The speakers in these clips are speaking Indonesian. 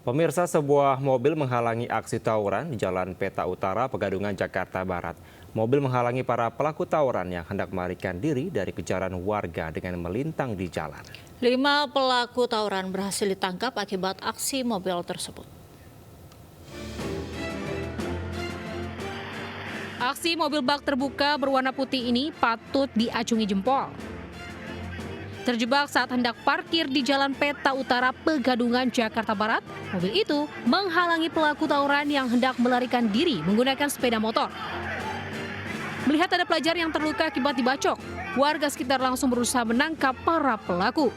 Pemirsa, sebuah mobil menghalangi aksi tawuran di Jalan Peta Utara, Pegadungan, Jakarta Barat. Mobil menghalangi para pelaku tawuran yang hendak melarikan diri dari kejaran warga dengan melintang di jalan. 5 pelaku tawuran berhasil ditangkap akibat aksi mobil tersebut. Aksi mobil bak terbuka berwarna putih ini patut diacungi jempol. Terjebak saat hendak parkir di Jalan Peta Utara, Pegadungan, Jakarta Barat, mobil itu menghalangi pelaku tawuran yang hendak melarikan diri menggunakan sepeda motor. Melihat ada pelajar yang terluka akibat dibacok, warga sekitar langsung berusaha menangkap para pelaku.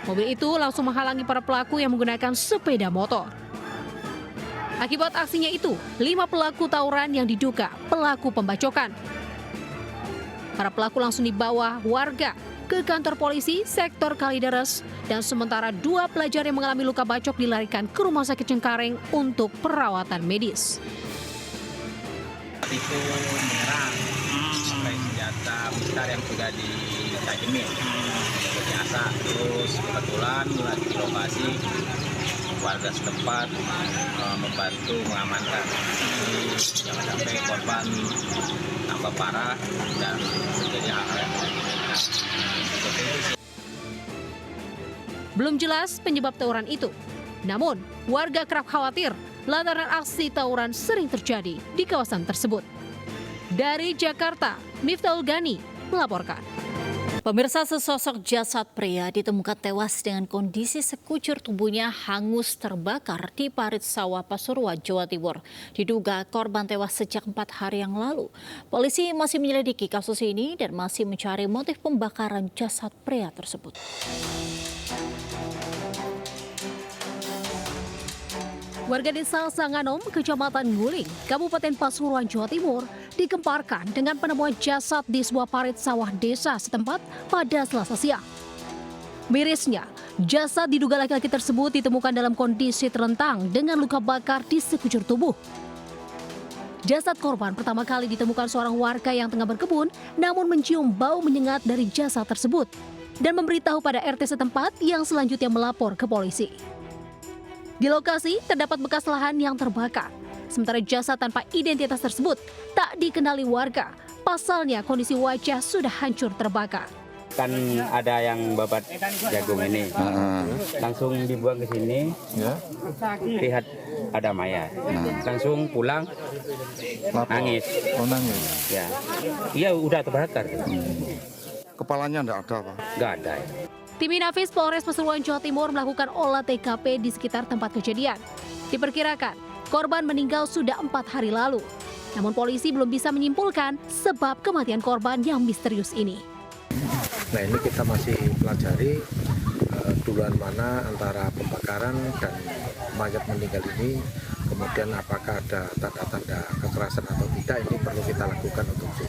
Mobil itu langsung menghalangi para pelaku yang menggunakan sepeda motor. Akibat aksinya itu, 5 pelaku tawuran yang diduga pelaku pembacokan. Para pelaku langsung dibawa warga ke kantor polisi sektor Kalideres dan sementara 2 pelajar yang mengalami luka bacok dilarikan ke Rumah Sakit Cengkareng untuk perawatan medis. Itu menyerang pakai senjata besar yang sudah ditajemin biasa. Terus kebetulan lagi di lokasi warga setempat membantu mengamankan, jangan sampai korban tambah parah dan terjadi hal-hal yang tidak diinginkan. Belum jelas penyebab tawuran itu. Namun, warga kerap khawatir lantaran aksi tawuran sering terjadi di kawasan tersebut. Dari Jakarta, Miftahul Gani melaporkan. Pemirsa, sesosok jasad pria ditemukan tewas dengan kondisi sekujur tubuhnya hangus terbakar di parit sawah Pasuruan, Jawa Timur. Diduga korban tewas sejak 4 hari yang lalu. Polisi masih menyelidiki kasus ini dan masih mencari motif pembakaran jasad pria tersebut. Warga desa Sanganom, Kecamatan Nguling, Kabupaten Pasuruan, Jawa Timur, dikemparkan dengan penemuan jasad di sebuah parit sawah desa setempat pada Selasa siang. Mirisnya, jasad diduga laki-laki tersebut ditemukan dalam kondisi terlentang dengan luka bakar di sekujur tubuh. Jasad korban pertama kali ditemukan seorang warga yang tengah berkebun, namun mencium bau menyengat dari jasad tersebut dan memberitahu pada RT setempat yang selanjutnya melapor ke polisi. Di lokasi terdapat bekas lahan yang terbakar. Sementara jasad tanpa identitas tersebut tak dikenali warga. Pasalnya kondisi wajah sudah hancur terbakar. Kan ada yang babat jagung ini, langsung dibuang ke sini, lihat ada mayat, langsung pulang, nangis. Oh, nangis. Ya, iya udah terbakar. Kepalanya enggak ada, Pak? Nggak ada. Tim Inafis Polres Pasuruan, Jawa Timur melakukan olah TKP di sekitar tempat kejadian. Diperkirakan korban meninggal sudah 4 hari lalu. Namun polisi belum bisa menyimpulkan sebab kematian korban yang misterius ini. Nah, ini kita masih pelajari duluan mana antara pembakaran dan mayat meninggal ini. Kemudian apakah ada tanda-tanda kekerasan atau tidak, ini perlu kita lakukan otopsi.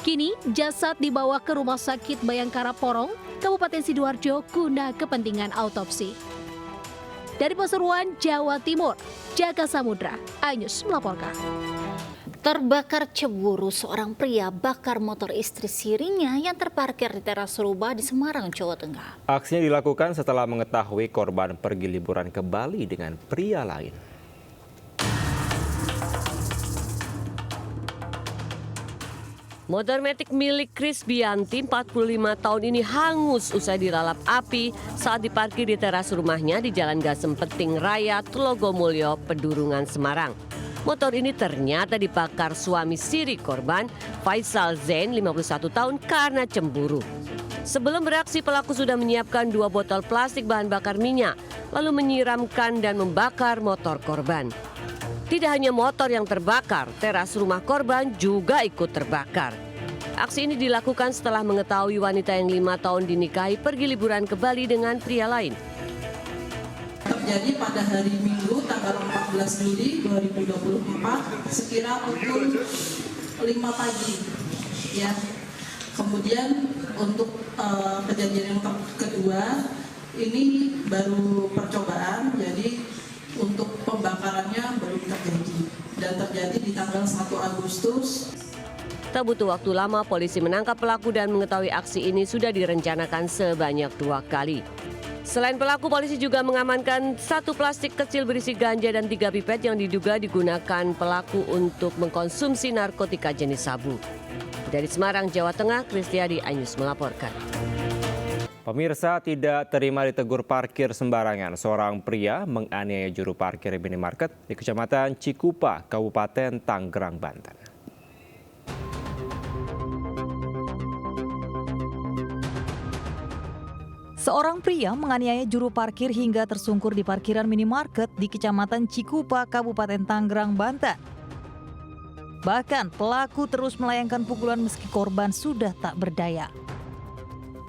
Kini jasad dibawa ke Rumah Sakit Bayangkara Porong, Kabupaten Sidoarjo guna kepentingan autopsi. Dari Pasuruan, Jawa Timur, Jaka Samudra, iNews melaporkan. Terbakar cemburu, seorang pria bakar motor istri sirinya yang terparkir di teras rumah di Semarang, Jawa Tengah. Aksinya dilakukan setelah mengetahui korban pergi liburan ke Bali dengan pria lain. Motor metik milik Kris Bianti, 45 tahun ini hangus usai dilalap api saat diparkir di teras rumahnya di Jalan Gasem Peting Raya, Tulogomulyo, Pedurungan, Semarang. Motor ini ternyata dibakar suami siri korban, Faisal Zain, 51 tahun, karena cemburu. Sebelum beraksi, pelaku sudah menyiapkan 2 botol plastik bahan bakar minyak, lalu menyiramkan dan membakar motor korban. Tidak hanya motor yang terbakar, teras rumah korban juga ikut terbakar. Aksi ini dilakukan setelah mengetahui wanita yang 5 tahun dinikahi pergi liburan ke Bali dengan pria lain. Terjadi pada hari Minggu tanggal 14 Juli 2024 sekira pukul 5 pagi. Ya. Kemudian untuk kejadian yang kedua ini baru percobaan, jadi untuk pembakarannya belum terjadi dan terjadi di tanggal 1 Agustus. Tak butuh waktu lama, polisi menangkap pelaku dan mengetahui aksi ini sudah direncanakan sebanyak 2 kali. Selain pelaku, polisi juga mengamankan 1 plastik kecil berisi ganja dan 3 pipet yang diduga digunakan pelaku untuk mengkonsumsi narkotika jenis sabu. Dari Semarang, Jawa Tengah, Kristiadi, iNews melaporkan. Pemirsa, tidak terima ditegur parkir sembarangan. Seorang pria menganiaya juru parkir minimarket di Kecamatan Cikupa, Kabupaten Tangerang, Banten. Seorang pria menganiaya juru parkir hingga tersungkur di parkiran minimarket di Kecamatan Cikupa, Kabupaten Tangerang, Banten. Bahkan pelaku terus melayangkan pukulan meski korban sudah tak berdaya.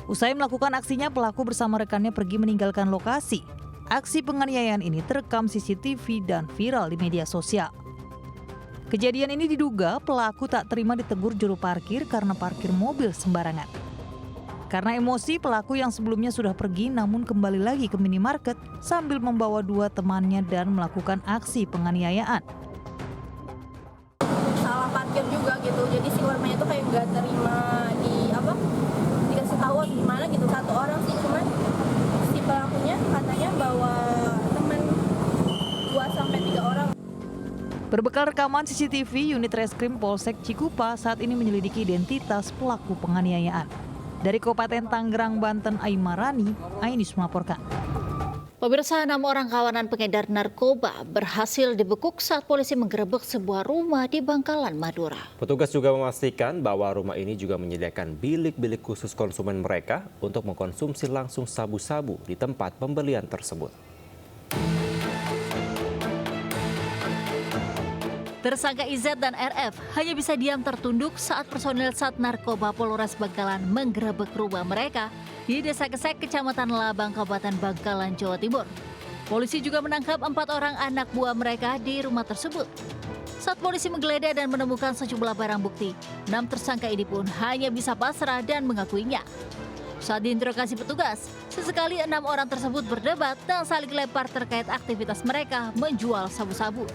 Usai melakukan aksinya, pelaku bersama rekannya pergi meninggalkan lokasi. Aksi penganiayaan ini terekam CCTV dan viral di media sosial. Kejadian ini diduga pelaku tak terima ditegur juru parkir karena parkir mobil sembarangan. Karena emosi, pelaku yang sebelumnya sudah pergi namun kembali lagi ke minimarket sambil membawa 2 temannya dan melakukan aksi penganiayaan. Salah parkir juga gitu, jadi si korbannya tuh kayak nggak terima dikasih tahu gimana gitu. 1 orang sih, cuman si pelakunya katanya bawa teman 2-3 orang. Berbekal rekaman CCTV, unit reskrim Polsek Cikupa saat ini menyelidiki identitas pelaku penganiayaan. Dari Kabupaten Tangerang, Banten, Aimarani, iNews melaporkan. Pemirsa, 6 orang kawanan pengedar narkoba berhasil dibekuk saat polisi menggerebek sebuah rumah di Bangkalan, Madura. Petugas juga memastikan bahwa rumah ini juga menyediakan bilik-bilik khusus konsumen mereka untuk mengkonsumsi langsung sabu-sabu di tempat pembelian tersebut. Tersangka IZ dan RF hanya bisa diam tertunduk saat personil Sat Narkoba Polres Bangkalan menggerebek rumah mereka di Desa Kesek, Kecamatan Labang, Kabupaten Bangkalan, Jawa Timur. Polisi juga menangkap 4 orang anak buah mereka di rumah tersebut. Saat polisi menggeledah dan menemukan sejumlah barang bukti, 6 tersangka ini pun hanya bisa pasrah dan mengakuinya. Saat diinterogasi petugas, sesekali 6 orang tersebut berdebat dan saling lempar terkait aktivitas mereka menjual sabu-sabu.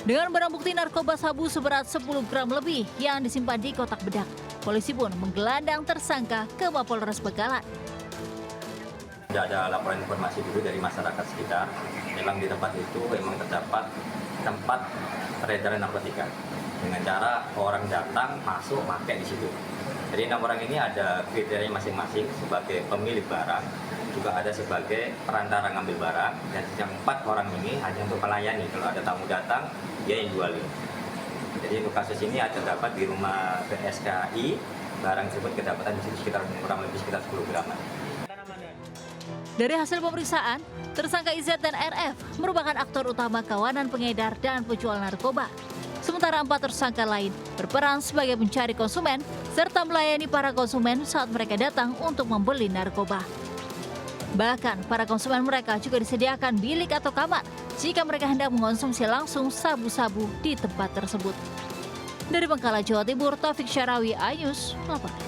Dengan barang bukti narkoba sabu seberat 10 gram lebih yang disimpan di kotak bedak, polisi pun menggelandang tersangka ke Mapolres Bangkalan. Tidak ada laporan informasi dulu dari masyarakat sekitar. Memang di tempat itu memang terdapat tempat peredaran narkotika. Dengan cara orang datang, masuk, pakai di situ. Jadi 6 orang ini ada kriteria masing-masing sebagai pemilik barang, juga ada sebagai perantara ngambil barang, dan yang 4 orang ini hanya untuk melayani. Kalau ada tamu datang, dia yang jualin. Jadi untuk kasus ini ada terdapat di rumah PSKI, barang tersebut kedapatan di situ sekitar kurang lebih sekitar 10 gram. Dari hasil pemeriksaan, tersangka IZ dan RF merupakan aktor utama kawanan pengedar dan penjual narkoba. Sementara 4 tersangka lain berperan sebagai pencari konsumen serta melayani para konsumen saat mereka datang untuk membeli narkoba. Bahkan para konsumen mereka juga disediakan bilik atau kamar jika mereka hendak mengonsumsi langsung sabu-sabu di tempat tersebut. Dari Bangkalan, Jawa Timur, Taufik Syarawi, iNews melaporkan.